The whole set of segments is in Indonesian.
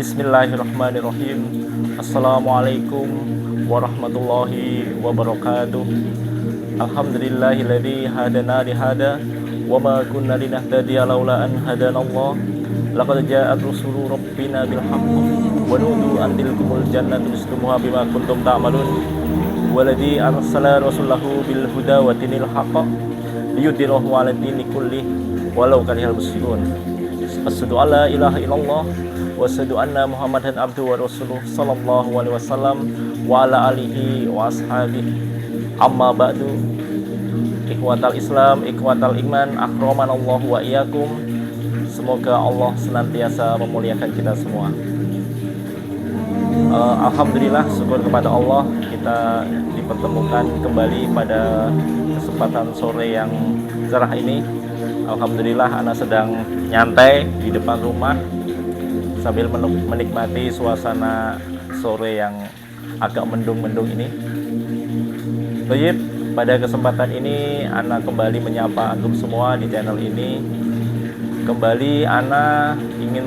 Bismillahirrahmanirrahim. Assalamualaikum warahmatullahi wabarakatuh. Alhamdulillahilladzi hadana lihada wa ma kunna linahtadiya laula an hadanallah. Laqad ja'at rusulu rabbina bil haqq wa nudu an tilkumul jannatu nustumuha bima kuntum ta'malun. Waladzi arsala rasulahu bil huda wa dinil haqq liyudhhirahu 'ala dini kulli walau karihal musyrikun. Asyhadu alla ilaha illallah wa asyhadu anna Muhammadan abduhu wa rasuluh sallallahu alaihi wasallam wa ala alihi wa ashabihi. Amma ba'du. Ikhwatal Islam, ikhwatal iman, akramanallahu wa iyyakum. Semoga Allah senantiasa memuliakan kita semua. Alhamdulillah, syukur kepada Allah kita dipertemukan kembali pada kesempatan sore yang cerah ini. Alhamdulillah, anak sedang nyantai di depan rumah sambil menikmati suasana sore yang agak mendung-mendung ini. Baik, pada kesempatan ini anak kembali menyapa antum semua di channel ini. Kembali anak ingin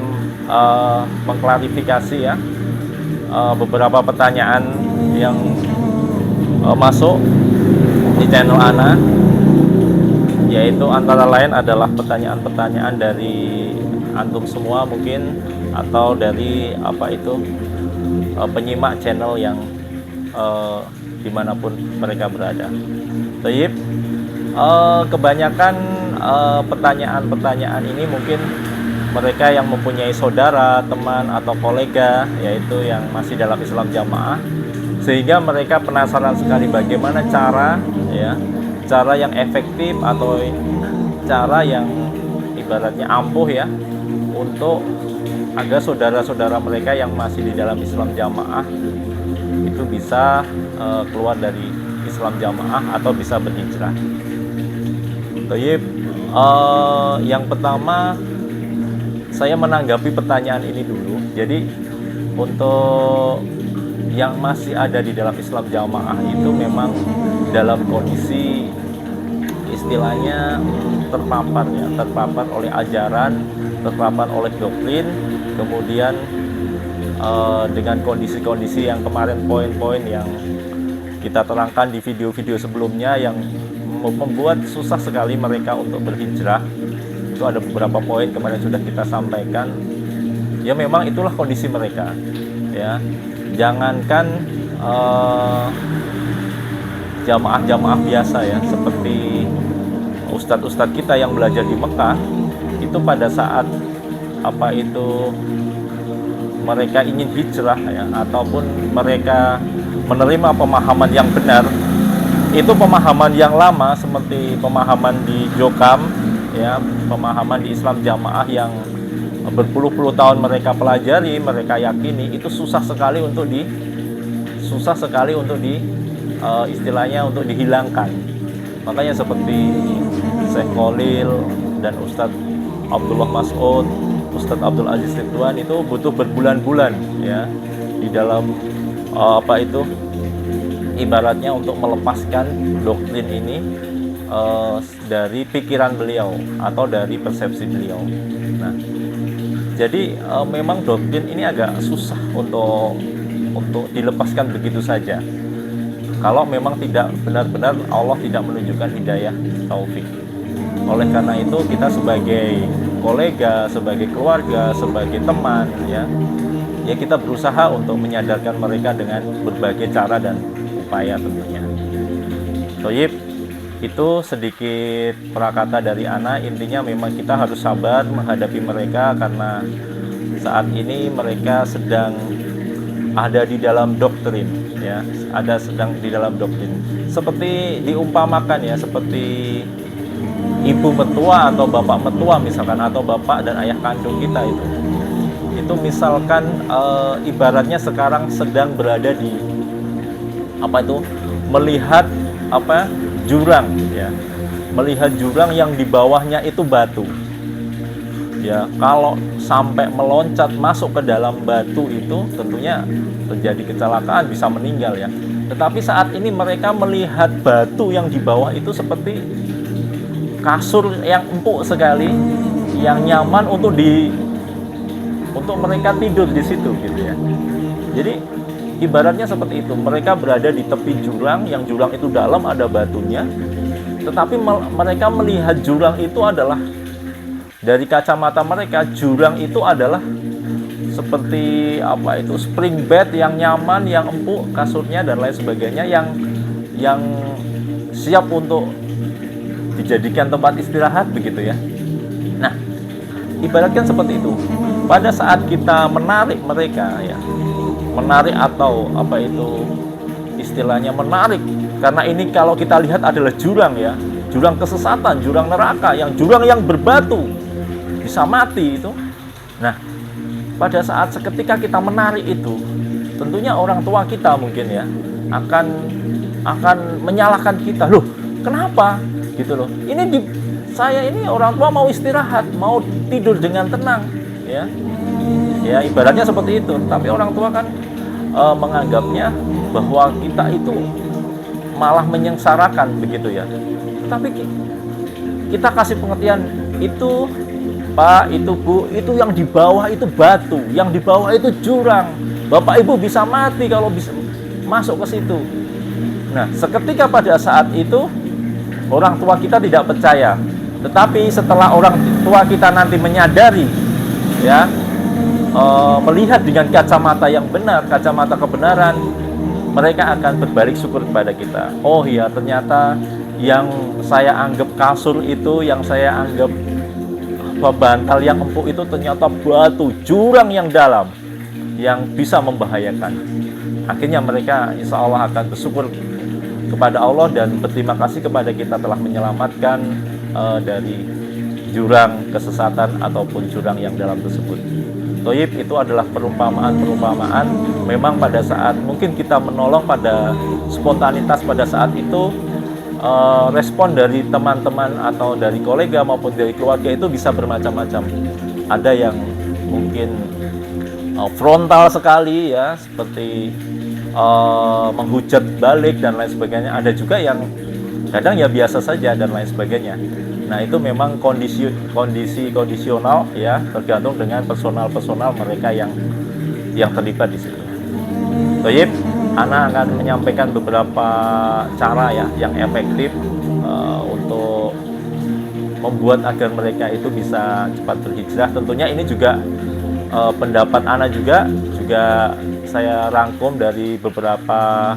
mengklarifikasi ya beberapa pertanyaan yang masuk di channel anak, yaitu antara lain adalah pertanyaan-pertanyaan dari antum semua mungkin, atau dari penyimak channel yang dimanapun mereka berada. Baik, kebanyakan pertanyaan-pertanyaan ini mungkin mereka yang mempunyai saudara, teman, atau kolega, yaitu yang masih dalam Islam jamaah, sehingga mereka penasaran sekali bagaimana cara yang efektif atau cara yang ibaratnya ampuh ya, untuk agar saudara-saudara mereka yang masih di dalam Islam jamaah itu bisa keluar dari Islam jamaah atau bisa berhijrah. Baik, yang pertama saya menanggapi pertanyaan ini dulu. Jadi untuk yang masih ada di dalam Islam jamaah itu memang dalam kondisi istilahnya terpapar oleh ajaran, terpapar oleh doktrin, kemudian dengan kondisi-kondisi yang kemarin, poin-poin yang kita terangkan di video-video sebelumnya yang membuat susah sekali mereka untuk berhijrah. Itu ada beberapa poin kemarin sudah kita sampaikan. Ya memang itulah kondisi mereka ya. Jangankan jamaah-jamaah biasa ya, seperti ustadz-ustadz kita yang belajar di Mekah, itu pada saat mereka ingin hijrah ya, ataupun mereka menerima pemahaman yang benar, itu pemahaman yang lama seperti pemahaman di Jokam ya, pemahaman di Islam jamaah yang berpuluh-puluh tahun mereka pelajari, mereka yakini, itu susah sekali untuk istilahnya untuk dihilangkan. Makanya seperti Syekh Khalil dan Ustadz Abdullah Mas'ud, Ustadz Abdul Aziz Ridwan itu butuh berbulan-bulan ya di dalam ibaratnya untuk melepaskan doktrin ini dari pikiran beliau atau dari persepsi beliau. Nah, jadi memang doktrin ini agak susah untuk dilepaskan begitu saja. Kalau memang tidak benar-benar Allah tidak menunjukkan hidayah taufik. Oleh karena itu kita sebagai kolega, sebagai keluarga, sebagai teman ya kita berusaha untuk menyadarkan mereka dengan berbagai cara dan upaya tentunya. Toyib, itu sedikit prakata dari ana. Intinya memang kita harus sabar menghadapi mereka karena saat ini mereka sedang ada di dalam doktrin ya, sedang di dalam doktrin. Seperti diumpamakan ya, seperti ibu mertua atau bapak mertua misalkan, atau bapak dan ayah kandung kita itu misalkan ibaratnya sekarang sedang berada di melihat jurang ya, melihat jurang yang di bawahnya itu batu ya. Kalau sampai meloncat masuk ke dalam batu itu tentunya terjadi kecelakaan, bisa meninggal ya. Tetapi saat ini mereka melihat batu yang di bawah itu seperti kasur yang empuk sekali, yang nyaman untuk untuk mereka tidur di situ gitu ya. Jadi ibaratnya seperti itu, mereka berada di tepi jurang, yang jurang itu dalam, ada batunya, tetapi mereka melihat jurang itu adalah, dari kacamata mereka, jurang itu adalah seperti apa itu, spring bed yang nyaman, yang empuk kasurnya dan lain sebagainya, yang siap untuk dijadikan tempat istirahat begitu ya. Nah, ibaratkan seperti itu. Pada saat kita menarik mereka ya, menarik atau apa itu istilahnya menarik, karena ini kalau kita lihat adalah jurang ya, jurang kesesatan, jurang neraka, jurang yang berbatu, bisa mati itu. Nah, pada saat seketika kita menarik itu, tentunya orang tua kita mungkin ya akan menyalahkan kita, loh kenapa gitu loh, saya ini orang tua mau istirahat, mau tidur dengan tenang ya ibaratnya seperti itu. Tapi orang tua kan menganggapnya bahwa kita itu malah menyengsarakan begitu ya. Tetapi kita kasih pengertian, itu Pak, itu Bu, itu yang di bawah itu batu, yang di bawah itu jurang. Bapak Ibu bisa mati kalau bisa masuk ke situ. Nah, seketika pada saat itu orang tua kita tidak percaya. Tetapi setelah orang tua kita nanti menyadari ya, melihat dengan kacamata yang benar, kacamata kebenaran, mereka akan berbalik syukur kepada kita. Oh iya, ternyata yang saya anggap kasur itu, yang saya anggap bantal yang empuk itu ternyata batu, jurang yang dalam, yang bisa membahayakan. Akhirnya mereka insya Allah akan bersyukur kepada Allah dan berterima kasih kepada kita telah menyelamatkan dari jurang kesesatan ataupun jurang yang dalam tersebut. Toyib, itu adalah perumpamaan-perumpamaan. Memang pada saat mungkin kita menolong pada spontanitas pada saat itu, respon dari teman-teman atau dari kolega maupun dari keluarga itu bisa bermacam-macam. Ada yang mungkin frontal sekali ya, seperti menghujat balik dan lain sebagainya. Ada juga yang kadang ya biasa saja dan lain sebagainya. Nah, itu memang kondisi kondisional ya, tergantung dengan personal mereka yang terlibat di situ. Toyib, Ana akan menyampaikan beberapa cara ya yang efektif untuk membuat agar mereka itu bisa cepat berhijrah. Tentunya ini juga pendapat Ana juga saya rangkum dari beberapa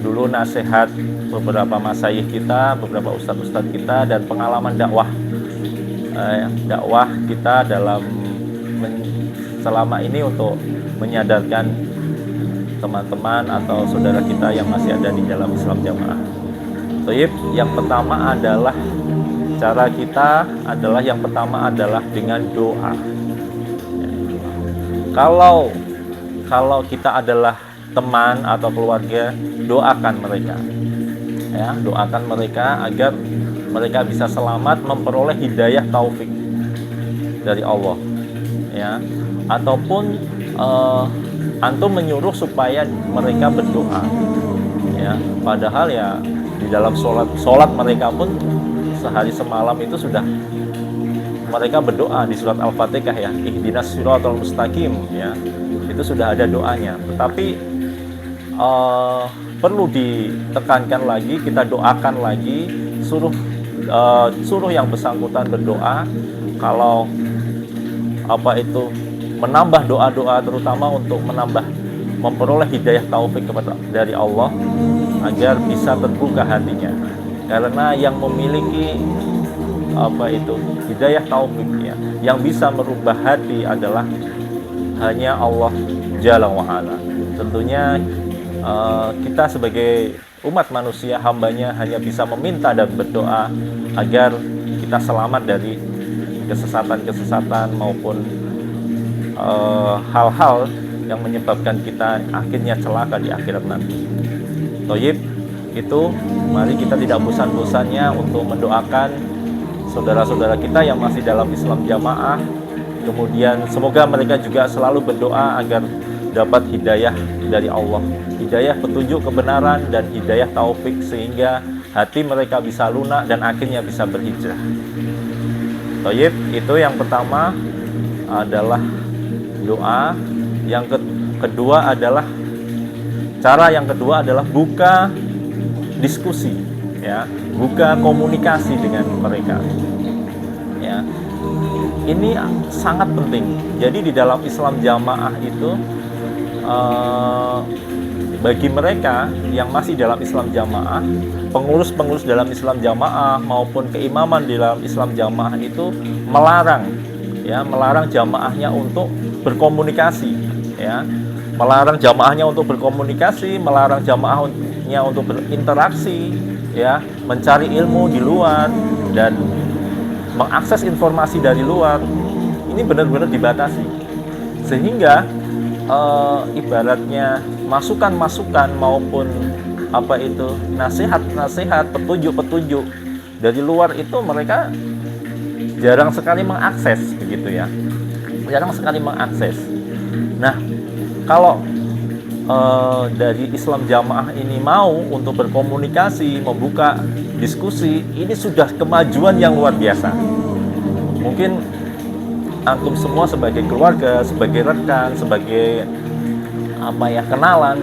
dulu nasihat beberapa masyayikh kita, beberapa ustadz-ustadz kita, dan pengalaman dakwah kita dalam selama ini untuk menyadarkan teman-teman atau saudara kita yang masih ada di dalam Islam Jamaah. Toyib, yang pertama adalah cara kita yang pertama adalah dengan doa. Kalau kita adalah teman atau keluarga, doakan mereka ya, doakan mereka agar mereka bisa selamat, memperoleh hidayah taufik dari Allah ya, ataupun antum menyuruh supaya mereka berdoa ya, padahal ya di dalam sholat mereka pun sehari semalam itu sudah mereka berdoa di surat Al-Fatihah ya, ihdinas siratal mustaqim ya, itu sudah ada doanya. Tetapi perlu ditekankan lagi, kita doakan lagi, suruh yang bersangkutan berdoa. Kalau apa itu menambah doa-doa, terutama untuk memperoleh hidayah taufik dari Allah agar bisa terbuka hatinya. Karena yang memiliki apa itu hidayah taufik ya, yang bisa merubah hati adalah hanya Allah Jalla wa'ala. Tentunya kita sebagai umat manusia, hambanya, hanya bisa meminta dan berdoa agar kita selamat dari kesesatan-kesesatan maupun hal-hal yang menyebabkan kita akhirnya celaka di akhirat nanti. Toyib, itu mari kita tidak bosan-bosannya untuk mendoakan saudara-saudara kita yang masih dalam Islam Jamaah. Kemudian semoga mereka juga selalu berdoa agar dapat hidayah dari Allah, hidayah petunjuk kebenaran dan hidayah taufik, sehingga hati mereka bisa lunak dan akhirnya bisa berhijrah. Toyib, itu yang pertama adalah doa. Kedua adalah cara yang kedua adalah buka diskusi, ya, buka komunikasi dengan mereka, ya. Ini sangat penting. Jadi di dalam Islam jamaah itu bagi mereka yang masih dalam Islam jamaah, pengurus-pengurus dalam Islam jamaah maupun keimaman di dalam Islam jamaah itu melarang, ya, melarang jamaahnya untuk berkomunikasi, ya, melarang jamaahnya untuk berkomunikasi, melarang jamaahnya untuk berinteraksi, ya, mencari ilmu di luar dan mengakses informasi dari luar. Ini benar-benar dibatasi, sehingga ibaratnya masukan-masukan maupun nasihat-nasihat, petunjuk-petunjuk dari luar itu mereka jarang sekali mengakses, begitu ya, jarang sekali mengakses. Nah, kalau dari Islam jamaah ini mau untuk berkomunikasi, membuka diskusi, ini sudah kemajuan yang luar biasa. Mungkin antum semua sebagai keluarga, sebagai rekan, sebagai kenalan,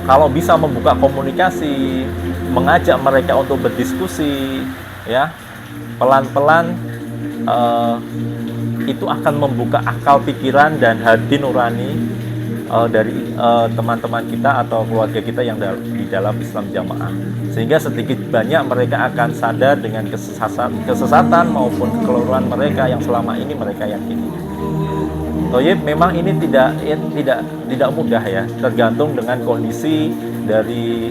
kalau bisa membuka komunikasi, mengajak mereka untuk berdiskusi, ya, pelan-pelan itu akan membuka akal pikiran dan hati nurani dari teman-teman kita atau keluarga kita yang di dalam Islam jamaah, sehingga sedikit banyak mereka akan sadar dengan kesesatan maupun kekeliruan mereka yang selama ini mereka yakini. Toyib, memang ini tidak mudah, ya, tergantung dengan kondisi dari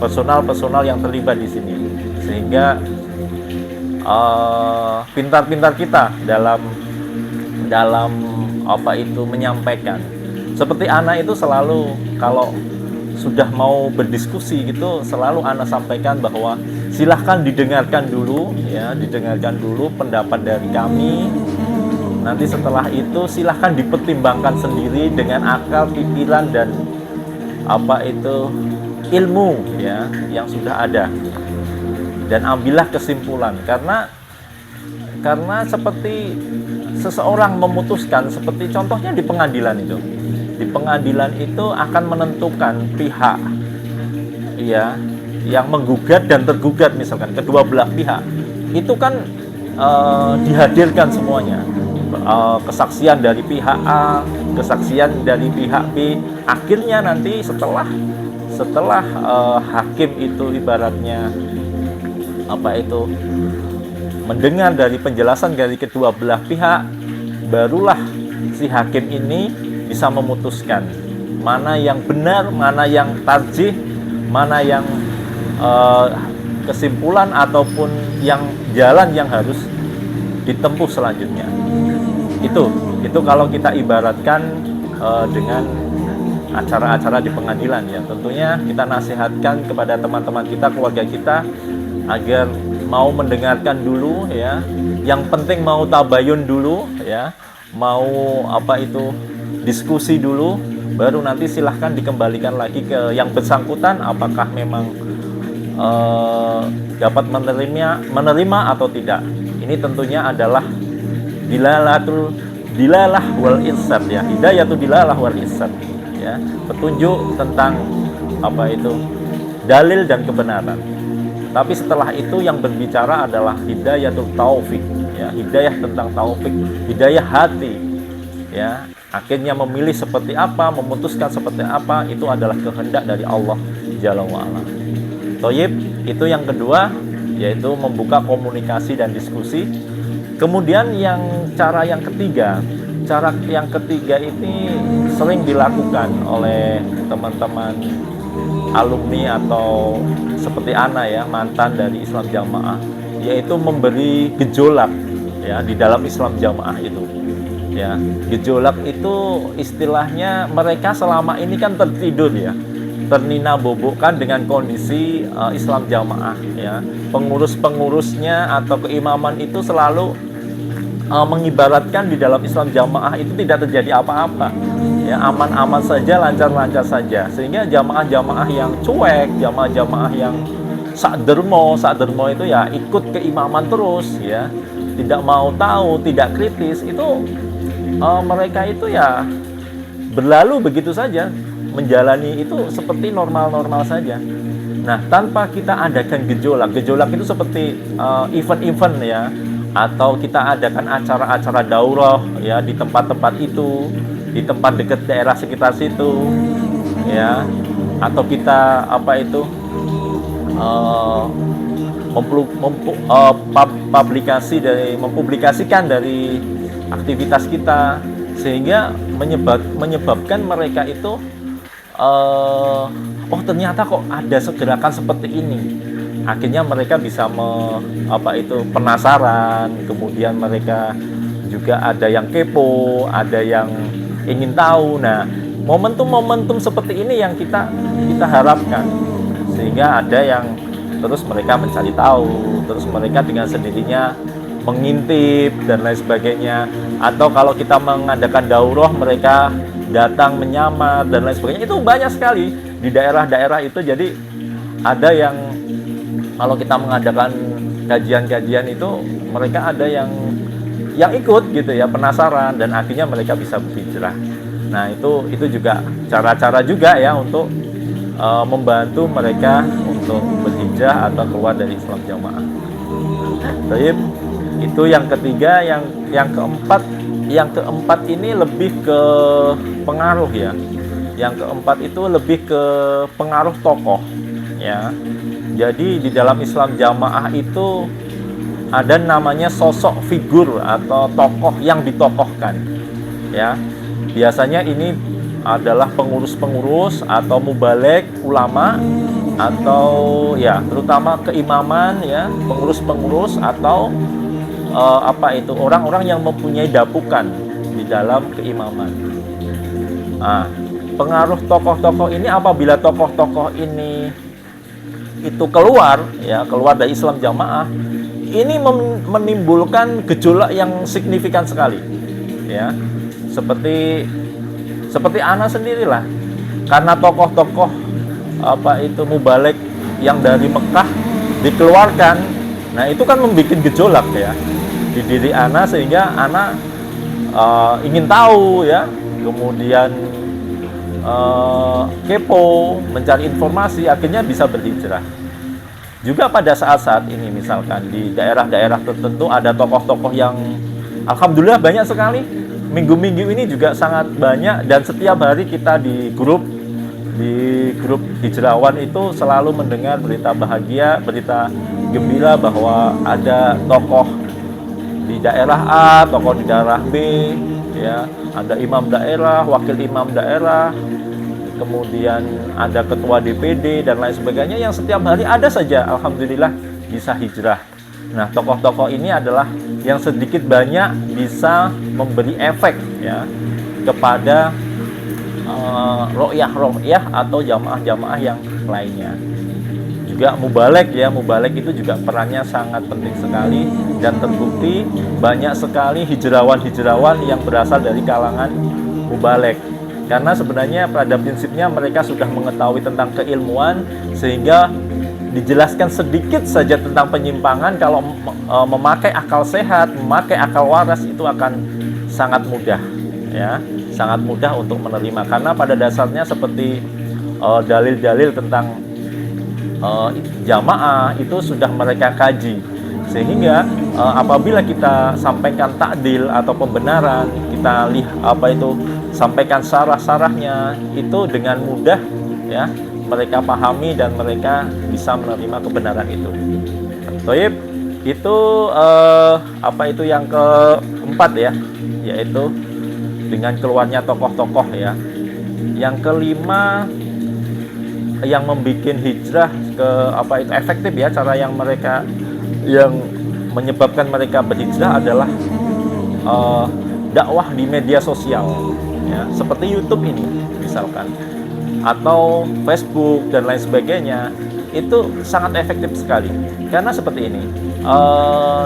personal yang terlibat di sini, sehingga pintar-pintar kita dalam menyampaikan. Seperti anak itu selalu kalau sudah mau berdiskusi gitu, selalu anak sampaikan bahwa silahkan didengarkan dulu, ya, didengarkan dulu pendapat dari kami. Nanti setelah itu silahkan dipertimbangkan sendiri dengan akal, pikiran dan ilmu, ya, yang sudah ada, dan ambillah kesimpulan. Karena seperti seseorang memutuskan, seperti contohnya di pengadilan itu. Di pengadilan itu akan menentukan pihak, ya, yang menggugat dan tergugat, misalkan kedua belah pihak. Itu kan dihadirkan semuanya. Kesaksian dari pihak A, kesaksian dari pihak B. Akhirnya nanti setelah hakim itu ibaratnya mendengar dari penjelasan dari kedua belah pihak, barulah si hakim ini bisa memutuskan mana yang benar, mana yang tarjih, mana yang kesimpulan ataupun yang jalan yang harus ditempuh selanjutnya. Itu kalau kita ibaratkan dengan acara-acara di pengadilan, ya. Tentunya kita nasihatkan kepada teman-teman kita, keluarga kita, agar mau mendengarkan dulu, ya. Yang penting mau tabayun dulu, ya. Mau diskusi dulu, baru nanti silahkan dikembalikan lagi ke yang bersangkutan apakah memang dapat menerima atau tidak. Ini tentunya adalah dilalah wal irsyad, ya, hidayatul dilalah wal irsyad, ya, petunjuk tentang dalil dan kebenaran. Tapi setelah itu yang berbicara adalah hidayatul taufik, ya, hidayah tentang taufik, hidayah hati, ya. Akhirnya memilih seperti apa, memutuskan seperti apa, itu adalah kehendak dari Allah Jalla wa'ala. Toyib, itu yang kedua, yaitu membuka komunikasi dan diskusi. Kemudian cara yang ketiga ini sering dilakukan oleh teman-teman alumni atau seperti Ana, ya, mantan dari Islam jamaah, yaitu memberi gejolak, ya, di dalam Islam jamaah itu. Ya, gejolak itu istilahnya mereka selama ini kan tertidur, ya, ternina-bobokkan dengan kondisi Islam jamaah, ya. Pengurus-pengurusnya atau keimaman itu selalu mengibaratkan di dalam Islam jamaah itu tidak terjadi apa-apa, ya, aman-aman saja, lancar-lancar saja, sehingga jamaah-jamaah yang cuek, jamaah-jamaah yang sakdermo itu, ya, ikut keimaman terus, ya, tidak mau tahu, tidak kritis, itu mereka itu ya berlalu begitu saja, menjalani itu seperti normal-normal saja. Nah, tanpa kita adakan gejolak itu seperti event-event ya, atau kita adakan acara-acara daurah ya di tempat-tempat itu, di tempat dekat daerah sekitar situ ya, atau kita mempublikasikan dari aktivitas kita, sehingga menyebabkan mereka itu oh ternyata kok ada gerakan seperti ini. Akhirnya mereka bisa penasaran, kemudian mereka juga ada yang kepo, ada yang ingin tahu. Nah, momentum-momentum seperti ini yang kita harapkan, sehingga ada yang terus mereka mencari tahu, terus mereka dengan sendirinya mengintip dan lain sebagainya. Atau kalau kita mengadakan daurah, mereka datang menyamar dan lain sebagainya. Itu banyak sekali di daerah-daerah itu. Jadi ada yang kalau kita mengadakan kajian-kajian itu, mereka ada yang ikut gitu ya, penasaran, dan akhirnya mereka bisa berhijrah. Nah, itu juga cara-cara juga ya untuk membantu mereka untuk berhijrah atau keluar dari Islam Jamaah. Baik, itu yang ketiga. Yang keempat ini lebih ke pengaruh ya. Yang keempat itu lebih ke pengaruh tokoh ya. Jadi di dalam Islam Jamaah itu ada namanya sosok figur atau tokoh yang ditokohkan ya. Biasanya ini adalah pengurus-pengurus atau mubalek, ulama, atau ya terutama keimaman ya, pengurus-pengurus atau orang-orang yang mempunyai dapukan di dalam keimaman. Nah, pengaruh tokoh-tokoh ini, apabila tokoh-tokoh ini itu keluar dari Islam Jamaah, ini menimbulkan gejolak yang signifikan sekali ya. Seperti ana sendirilah, karena tokoh-tokoh mubalek yang dari Mekah dikeluarkan. Nah, itu kan membuat gejolak ya di diri ana, sehingga ana ingin tahu ya, kemudian kepo, mencari informasi, akhirnya bisa berhijrah. Juga pada saat-saat ini, misalkan di daerah-daerah tertentu ada tokoh-tokoh yang alhamdulillah banyak sekali. Minggu-minggu ini juga sangat banyak, dan setiap hari kita di grup hijrawan itu selalu mendengar berita bahagia, berita gembira bahwa ada tokoh di daerah A, tokoh di daerah B ya, ada imam daerah, wakil imam daerah, kemudian ada ketua DPD dan lain sebagainya, yang setiap hari ada saja alhamdulillah bisa hijrah. Nah, tokoh-tokoh ini adalah yang sedikit banyak bisa memberi efek ya kepada ro'yah atau jamaah-jamaah yang lainnya. Juga mubalek itu juga perannya sangat penting sekali, dan terbukti banyak sekali hijrawan yang berasal dari kalangan mubalek. Karena sebenarnya pada prinsipnya mereka sudah mengetahui tentang keilmuan, sehingga dijelaskan sedikit saja tentang penyimpangan, kalau memakai akal sehat, memakai akal waras, itu akan sangat mudah ya, sangat mudah untuk menerima. Karena pada dasarnya seperti dalil-dalil tentang jamaah itu sudah mereka kaji, sehingga apabila kita sampaikan takdil atau pembenaran, kita sampaikan sarah-sarahnya, itu dengan mudah ya mereka pahami dan mereka bisa menerima kebenaran itu. Baik, itu yang keempat ya, yaitu dengan keluarnya tokoh-tokoh ya. Yang kelima yang membuat hijrah efektif ya, cara yang menyebabkan mereka berhijrah adalah dakwah di media sosial ya, seperti YouTube ini misalkan, atau Facebook dan lain sebagainya. Itu sangat efektif sekali, karena seperti ini,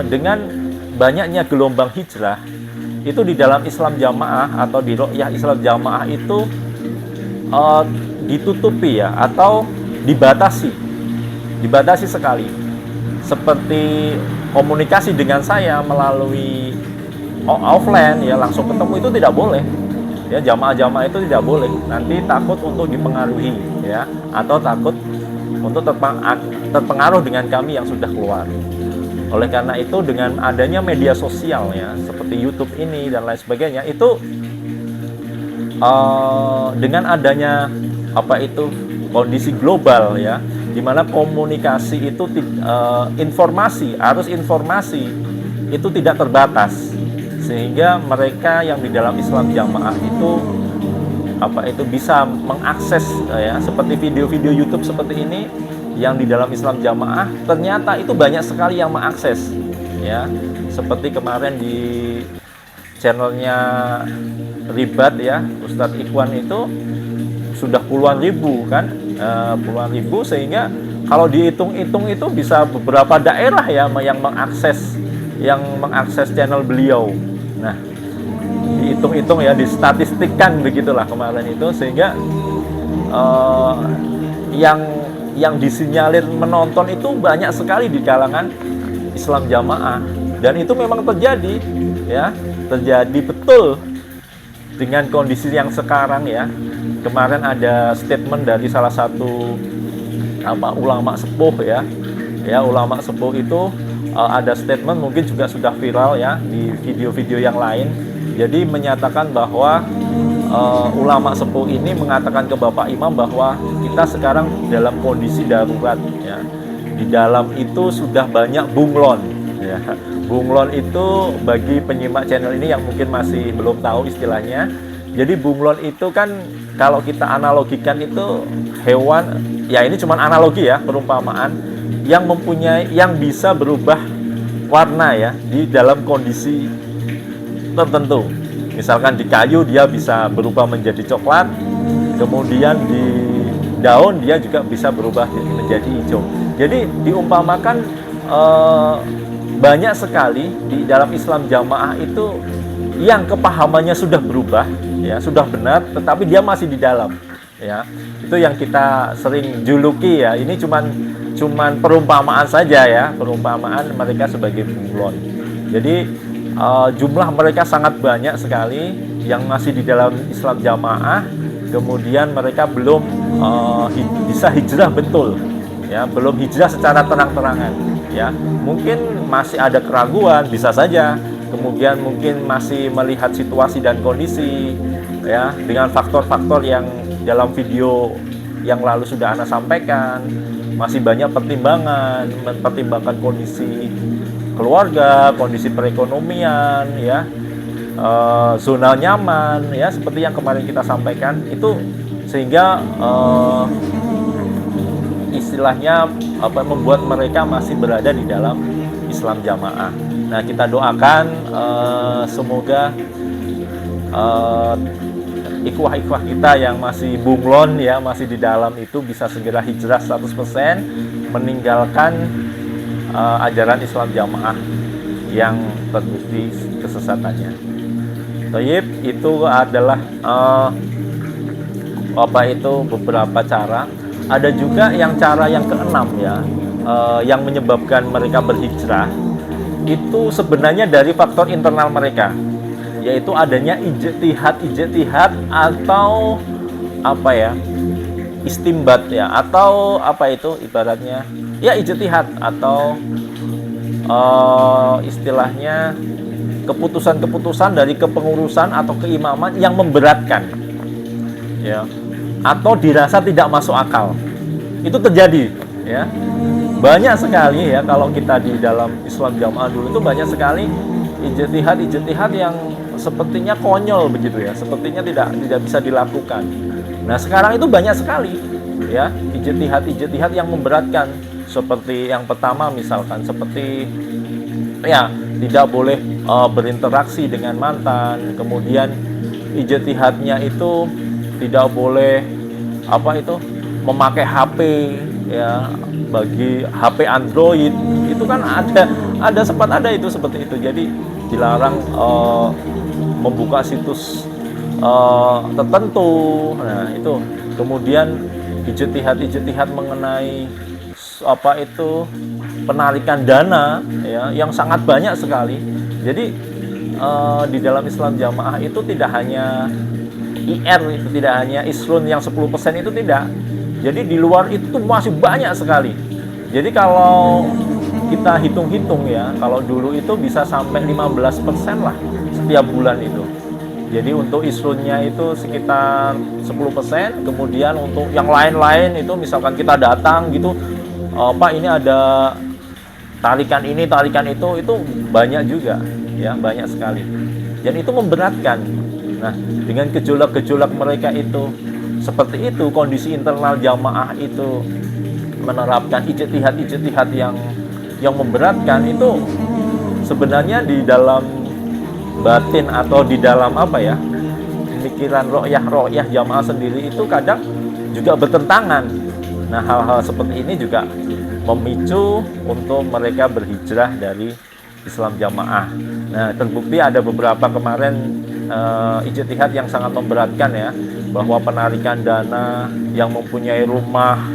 dengan banyaknya gelombang hijrah itu di dalam Islam Jamaah atau di ro'yah Islam Jamaah itu ditutupi ya, atau dibatasi sekali. Seperti komunikasi dengan saya melalui offline ya, langsung ketemu itu tidak boleh. Ya, jamaah-jamaah itu tidak boleh. Nanti takut untuk dipengaruhi ya, atau takut untuk terpengaruh dengan kami yang sudah keluar. Oleh karena itu, dengan adanya media sosial ya, seperti YouTube ini dan lain sebagainya, itu dengan adanya kondisi global ya, di mana komunikasi itu arus informasi itu tidak terbatas, sehingga mereka yang di dalam Islam Jamaah itu bisa mengakses ya, seperti video-video YouTube seperti ini yang di dalam Islam Jamaah, ternyata itu banyak sekali yang mengakses ya. Seperti kemarin di channelnya Ribat ya, Ustadz Ikhwan itu sudah puluhan ribu kan, puluhan ribu, sehingga kalau dihitung-hitung itu bisa beberapa daerah ya yang mengakses channel beliau. Nah, dihitung-hitung ya, distatistikkan begitulah kemarin itu, sehingga yang disinyalir menonton itu banyak sekali di kalangan Islam Jamaah, dan itu memang terjadi ya, terjadi betul dengan kondisi yang sekarang ya. Kemarin ada statement dari salah satu ulama sepuh ya, ulama sepuh itu ada statement, mungkin juga sudah viral ya di video-video yang lain. Jadi menyatakan bahwa ulama sepuh ini mengatakan ke Bapak Imam bahwa kita sekarang dalam kondisi darurat ya. Di dalam itu sudah banyak bunglon ya. Bunglon itu bagi penyimak channel ini yang mungkin masih belum tahu istilahnya. Jadi bunglon itu kan kalau kita analogikan itu hewan, ya ini cuma analogi ya, perumpamaan yang bisa berubah warna ya di dalam kondisi tertentu. Misalkan di kayu dia bisa berubah menjadi coklat, kemudian di daun dia juga bisa berubah menjadi hijau. Jadi diumpamakan banyak sekali di dalam Islam Jamaah itu yang kepahamannya sudah berubah ya, sudah benar, tetapi dia masih di dalam ya. Itu yang kita sering juluki ya, ini cuman perumpamaan saja ya, perumpamaan mereka sebagai bunglon. Jadi jumlah mereka sangat banyak sekali yang masih di dalam Islam Jamaah, kemudian mereka belum bisa hijrah betul ya, belum hijrah secara terang-terangan ya. Mungkin masih ada keraguan, bisa saja. Kemudian mungkin masih melihat situasi dan kondisi ya, dengan faktor-faktor yang dalam video yang lalu sudah Anda sampaikan. Masih banyak mempertimbangkan kondisi keluarga, kondisi perekonomian ya, zona nyaman ya, seperti yang kemarin kita sampaikan itu, sehingga istilahnya membuat mereka masih berada di dalam Islam Jamaah. Nah, kita doakan semoga ikhwah-ikhwah kita yang masih bunglon ya, masih di dalam itu bisa segera hijrah 100%, meninggalkan ajaran Islam Jamaah yang terbukti kesesatannya. Tayyib, itu adalah beberapa cara. Ada juga cara yang keenam ya, yang menyebabkan mereka berhijrah itu sebenarnya dari faktor internal mereka, yaitu adanya ijtihad atau istimbat ya, atau ibaratnya ya ijtihad atau istilahnya keputusan-keputusan dari kepengurusan atau keimaman yang memberatkan ya, atau dirasa tidak masuk akal. Itu terjadi ya, banyak sekali ya. Kalau kita di dalam Islam Jamaah dulu itu banyak sekali ijtihad yang sepertinya konyol begitu ya, sepertinya tidak bisa dilakukan. Nah, sekarang itu banyak sekali ya ijtihad yang memberatkan. Seperti yang pertama misalkan seperti ya tidak boleh berinteraksi dengan mantan. Kemudian ijtihadnya itu tidak boleh memakai HP ya, bagi HP Android itu kan sempat ada itu seperti itu. Jadi dilarang membuka situs tertentu. Nah, itu kemudian ijtihad mengenai penarikan dana ya, yang sangat banyak sekali. Jadi di dalam Islam Jamaah itu tidak hanya IR, itu tidak hanya Isrun yang 10% itu tidak. Jadi di luar itu masih banyak sekali. Jadi kalau kita hitung-hitung ya, kalau dulu itu bisa sampai 15% lah setiap bulan itu. Jadi untuk Isrunnya itu sekitar 10%, kemudian untuk yang lain-lain itu misalkan kita datang gitu, Pak ini ada tarikan ini, tarikan itu banyak juga ya, banyak sekali. Dan itu memberatkan. Nah, dengan gejolak-gejolak mereka itu seperti itu, kondisi internal jamaah itu menerapkan ijtihad yang memberatkan, itu sebenarnya di dalam batin atau di dalam apa ya, pemikiran ro'yah jamaah sendiri itu kadang juga bertentangan. Nah, hal-hal seperti ini juga memicu untuk mereka berhijrah dari Islam Jamaah. Nah, terbukti ada beberapa kemarin ijtihad yang sangat memberatkan ya, bahwa penarikan dana yang mempunyai rumah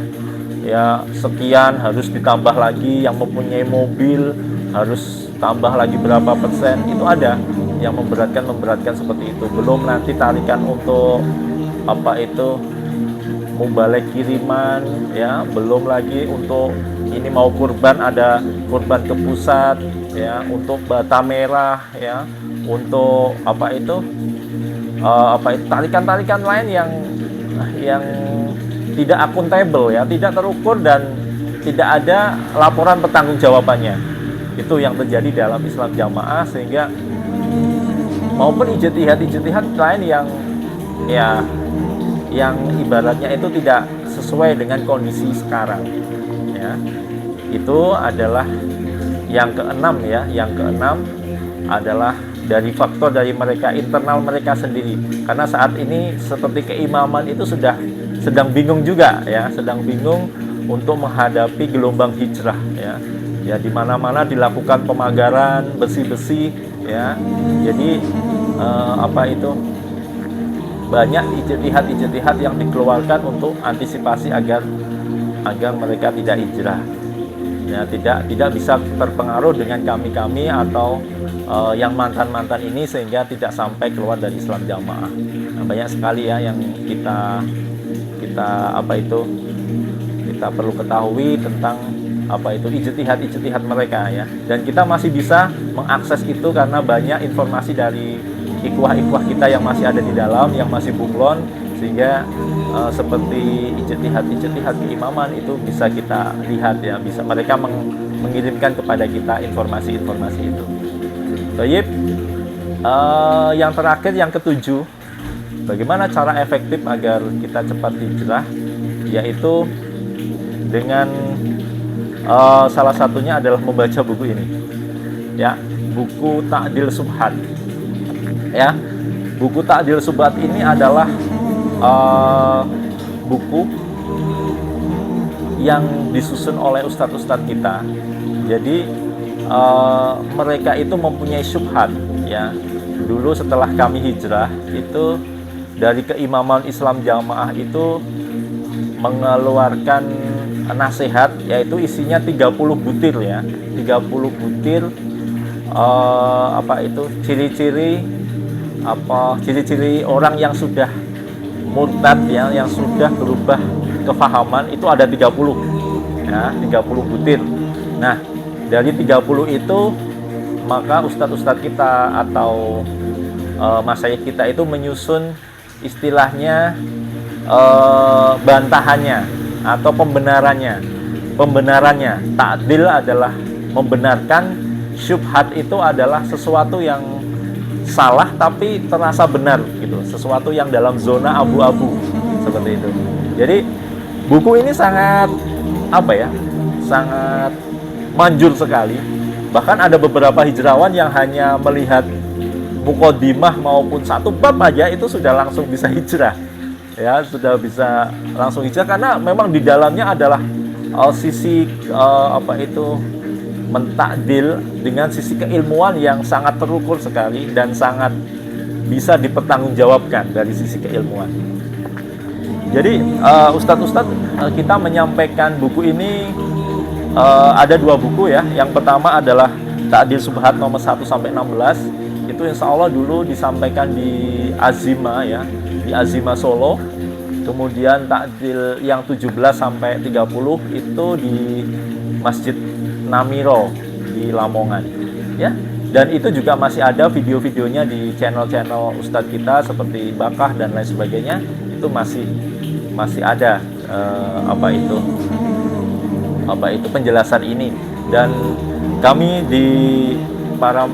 ya sekian harus ditambah lagi, yang mempunyai mobil harus tambah lagi berapa persen, itu ada yang memberatkan seperti itu. Belum nanti tarikan untuk apa itu mubalik kiriman ya, belum lagi untuk ini mau kurban, ada kurban ke pusat ya, untuk bata merah ya, untuk apa itu tarikan-tarikan lain yang tidak akuntabel ya, tidak terukur dan tidak ada laporan pertanggungjawabannya. Itu yang terjadi dalam Islam Jamaah, sehingga maupun ijtihad lain yang ibaratnya itu tidak sesuai dengan kondisi sekarang ya. Itu adalah yang keenam ya. Yang keenam adalah dari faktor dari mereka, internal mereka sendiri. Karena saat ini seperti keimaman itu sedang bingung juga ya, sedang bingung untuk menghadapi gelombang hijrah ya. Ya, di mana-mana dilakukan pemagaran besi-besi ya. Jadi banyak ijtihad yang dikeluarkan untuk antisipasi agar mereka tidak hijrah. Ya, tidak bisa terpengaruh dengan kami atau yang mantan-mantan ini, sehingga tidak sampai keluar dari Islam Jamaah. Nah, banyak sekali ya yang kita perlu ketahui tentang ijtihad mereka ya. Dan kita masih bisa mengakses itu karena banyak informasi dari ikhwah kita yang masih ada di dalam, yang masih bunglon, sehingga seperti ijtihad keimaman itu bisa kita lihat ya, bisa mereka mengirimkan kepada kita informasi-informasi itu. Baik, yang terakhir, yang ketujuh, bagaimana cara efektif agar kita cepat hijrah, yaitu dengan salah satunya adalah membaca buku ini ya, buku Ta'dil Subhat ya. Buku Ta'dil Subhat ini adalah buku yang disusun oleh ustadz-ustadz kita. Jadi mereka itu mempunyai syubhat ya. Dulu setelah kami hijrah itu, dari keimaman Islam Jamaah itu mengeluarkan nasihat, yaitu isinya 30 butir ya, 30 butir ciri-ciri orang yang sudah murtad ya, yang sudah berubah kefahaman, itu ada 30 ya, 30 butir. Nah, dari 30 itu maka ustadz-ustadz kita atau masyayikh kita itu menyusun istilahnya bantahannya atau pembenarannya. Ta'dil adalah membenarkan, syubhat itu adalah sesuatu yang salah tapi terasa benar gitu, sesuatu yang dalam zona abu-abu seperti itu. Jadi buku ini sangat sangat manjur sekali. Bahkan ada beberapa hijrawan yang hanya melihat muqaddimah maupun satu bab aja itu sudah langsung bisa hijrah ya, sudah bisa langsung hijrah, karena memang di dalamnya adalah sisi mentakdil dengan sisi keilmuan yang sangat terukur sekali dan sangat bisa dipertanggungjawabkan dari sisi keilmuan. Jadi ustadz-ustadz kita menyampaikan buku ini, ada dua buku ya. Yang pertama adalah Ta'dil Subhat nomor 1 sampai 16. itu insya Allah dulu disampaikan di Azima ya, di Azima Solo. Kemudian takjil yang 17 sampai 30 itu di Masjid Namiro di Lamongan ya. Dan itu juga masih ada video-videonya di channel-channel Ustadz kita seperti Bakah dan lain sebagainya. Itu masih ada apa itu penjelasan ini. Dan kami di para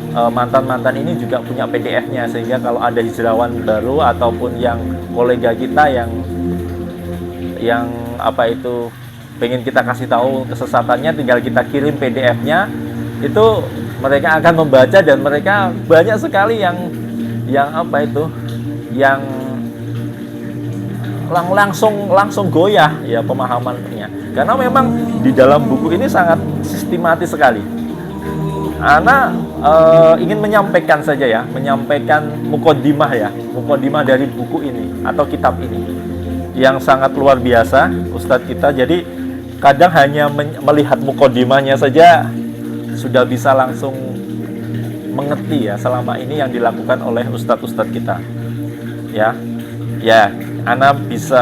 mantan-mantan ini juga punya PDF-nya, sehingga kalau ada hijrawan baru ataupun yang kolega kita yang apa itu pengen kita kasih tahu kesesatannya, tinggal kita kirim PDF-nya, itu mereka akan membaca dan mereka banyak sekali yang apa itu yang langsung goyah ya pemahamannya, karena memang di dalam buku ini sangat sistematis sekali. Ana ingin menyampaikan saja ya, menyampaikan mukodimah dari buku ini atau kitab ini yang sangat luar biasa Ustadz kita. Jadi kadang hanya melihat mukodimahnya saja sudah bisa langsung mengerti ya selama ini yang dilakukan oleh Ustadz kita ya. Ana bisa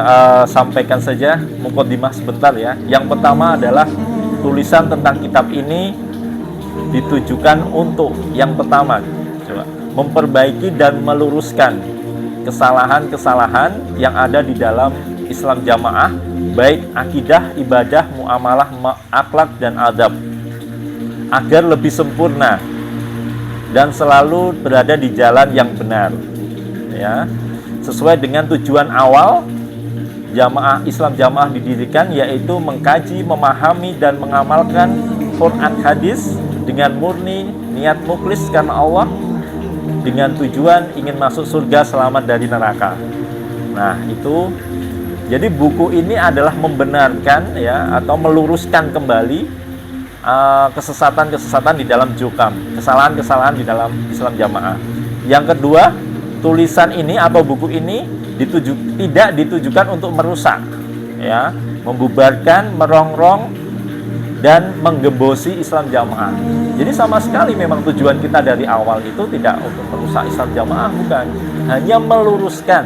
sampaikan saja mukodimah sebentar ya. Yang pertama adalah tulisan tentang kitab ini ditujukan untuk yang pertama, memperbaiki dan meluruskan kesalahan-kesalahan yang ada di dalam Islam jamaah, baik akidah, ibadah, muamalah, akhlak dan adab, agar lebih sempurna dan selalu berada di jalan yang benar ya, sesuai dengan tujuan awal jamaah Islam jamaah didirikan, yaitu mengkaji, memahami dan mengamalkan Quran hadis dengan murni niat mukhlis karena Allah, dengan tujuan ingin masuk surga, selamat dari neraka. Nah itu, jadi buku ini adalah membenarkan ya atau meluruskan kembali kesesatan-kesesatan di dalam jukam, kesalahan-kesalahan di dalam Islam jamaah. Yang kedua, tulisan ini atau buku ini tidak ditujukan untuk merusak ya, membubarkan, merongrong dan menggembosi Islam jamaah. Jadi sama sekali memang tujuan kita dari awal itu tidak untuk merusak Islam jamaah, bukan, hanya meluruskan.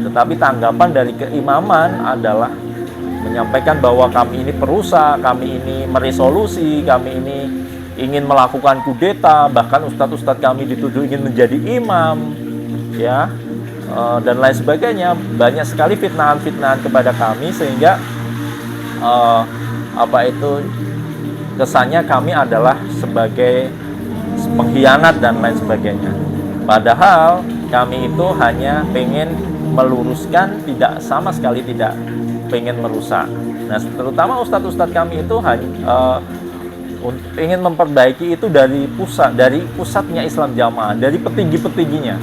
Tetapi tanggapan dari keimaman adalah menyampaikan bahwa kami ini perusak, kami ini meresolusi, kami ini ingin melakukan kudeta, bahkan ustadz-ustadz kami dituduh ingin menjadi imam ya, dan lain sebagainya. Banyak sekali fitnahan-fitnahan kepada kami, sehingga kesannya kami adalah sebagai pengkhianat dan lain sebagainya. Padahal kami itu hanya pengen meluruskan, tidak sama sekali tidak pengen merusak. Nah, terutama ustadz-ustadz kami itu ingin memperbaiki itu dari pusatnya Islam jamaah, dari petinggi-petingginya.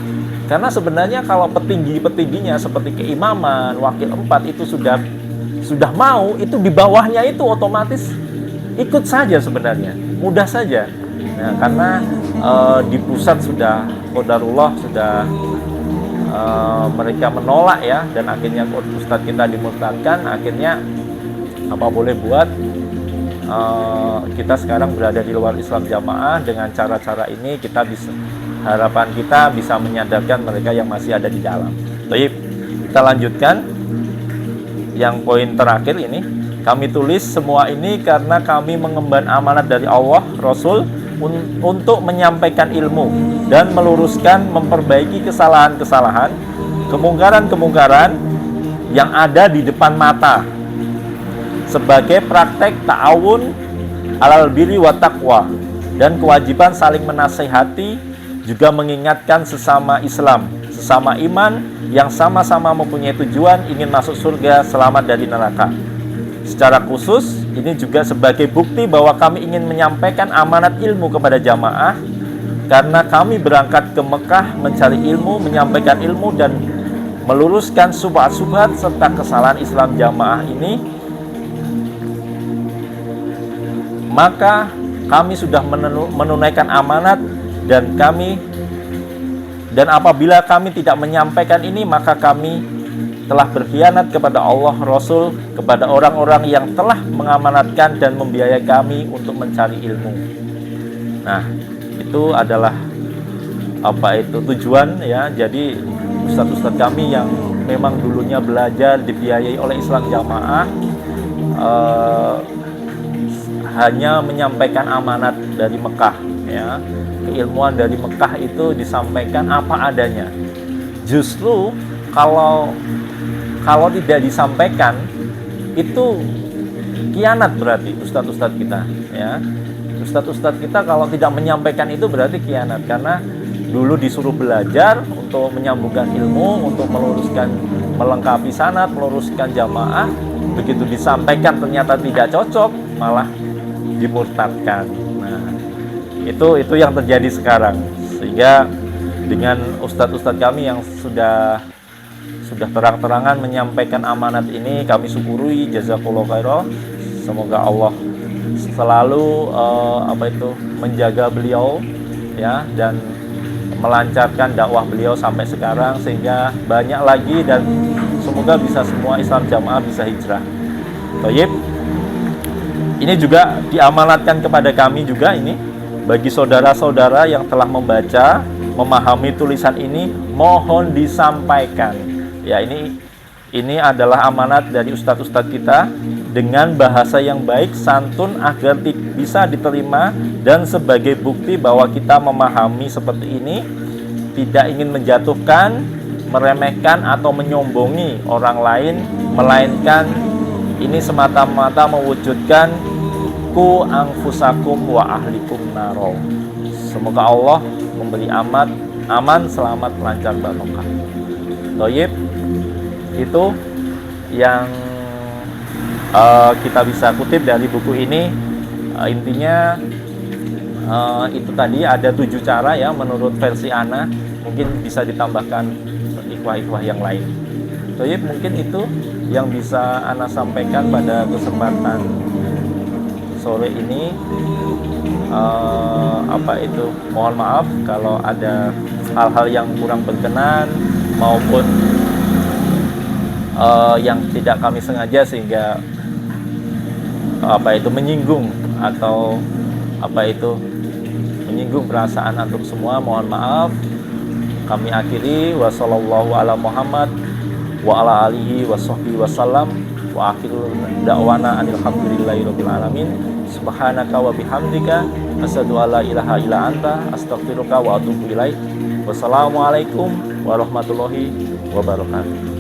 Karena sebenarnya kalau petinggi-petingginya seperti keimaman, wakil 4 itu sudah mau, itu di bawahnya itu otomatis ikut saja sebenarnya, mudah saja. Nah, karena di pusat sudah qadarullah, sudah mereka menolak ya, dan akhirnya ustadz kita dimurtadkan. Akhirnya apa boleh buat, kita sekarang berada di luar Islam jamaah. Dengan cara-cara ini harapan kita bisa menyadarkan mereka yang masih ada di dalam. Baik, kita lanjutkan yang poin terakhir ini. Kami tulis semua ini karena kami mengemban amanat dari Allah, Rasul, untuk menyampaikan ilmu dan meluruskan, memperbaiki kesalahan-kesalahan, kemungkaran-kemungkaran yang ada di depan mata, sebagai praktek ta'awun alal birri wa taqwa, dan kewajiban saling menasihati, juga mengingatkan sesama Islam, sesama iman yang sama-sama mempunyai tujuan ingin masuk surga, selamat dari neraka. Secara khusus, ini juga sebagai bukti bahwa kami ingin menyampaikan amanat ilmu kepada jamaah, karena kami berangkat ke Mekah mencari ilmu, menyampaikan ilmu, dan meluruskan subhat-subhat serta kesalahan Islam jamaah ini. Maka kami sudah menunaikan amanat, dan apabila kami tidak menyampaikan ini, maka kami telah berkhianat kepada Allah, Rasul, kepada orang-orang yang telah mengamanatkan dan membiayai kami untuk mencari ilmu. Nah, itu adalah apa itu tujuan ya. Jadi ustadz-ustadz kami yang memang dulunya belajar dibiayai oleh Islam Jamaah hanya menyampaikan amanat dari Mekah ya. Keilmuan dari Mekah itu disampaikan apa adanya. Justru kalau tidak disampaikan itu khianat berarti ustadz-ustadz kita ya. Ustadz-ustadz kita kalau tidak menyampaikan itu berarti khianat, karena dulu disuruh belajar untuk menyambungkan ilmu, untuk meluruskan, melengkapi sanad, meluruskan jamaah. Begitu disampaikan ternyata tidak cocok, malah dimurtadkan. Nah, itu yang terjadi sekarang. Sehingga dengan ustadz-ustadz kami yang sudah terang-terangan menyampaikan amanat ini, kami syukuri, jazakallahu khairan. Semoga Allah selalu menjaga beliau ya, dan melancarkan dakwah beliau sampai sekarang sehingga banyak lagi, dan semoga bisa semua Islam Jamaah bisa hijrah. Baik. Ini juga diamanatkan kepada kami juga ini, bagi saudara-saudara yang telah membaca, memahami tulisan ini, mohon disampaikan. Ya, ini adalah amanat dari ustadz-ustadz kita dengan bahasa yang baik, santun, agar bisa diterima, dan sebagai bukti bahwa kita memahami seperti ini, tidak ingin menjatuhkan, meremehkan, atau menyombongi orang lain, melainkan ini semata-mata mewujudkan ku anfusakum wa ahlikum naro. Semoga Allah memberi aman, selamat, lancar, barokah. Toyib, itu yang kita bisa kutip dari buku ini. Intinya itu tadi ada 7 cara ya menurut versi Ana, mungkin bisa ditambahkan ikhwah-ikhwah yang lain. Toyib, mungkin itu yang bisa Ana sampaikan pada kesempatan sore ini. Mohon maaf kalau ada hal-hal yang kurang berkenan maupun yang tidak kami sengaja sehingga menyinggung atau menyinggung perasaan antum semua. Mohon maaf. Kami akhiri, wassallallahu ala Muhammad wa ala alihi washabbihi wasallam, wa akhiru da'wana alhamdulillahirabbil alamin. Subhanaka wa bihamdika asyhadu alla ilaha illa anta astaghfiruka wa atubu ilaik. Wassalamualaikum warahmatullahi wabarakatuh.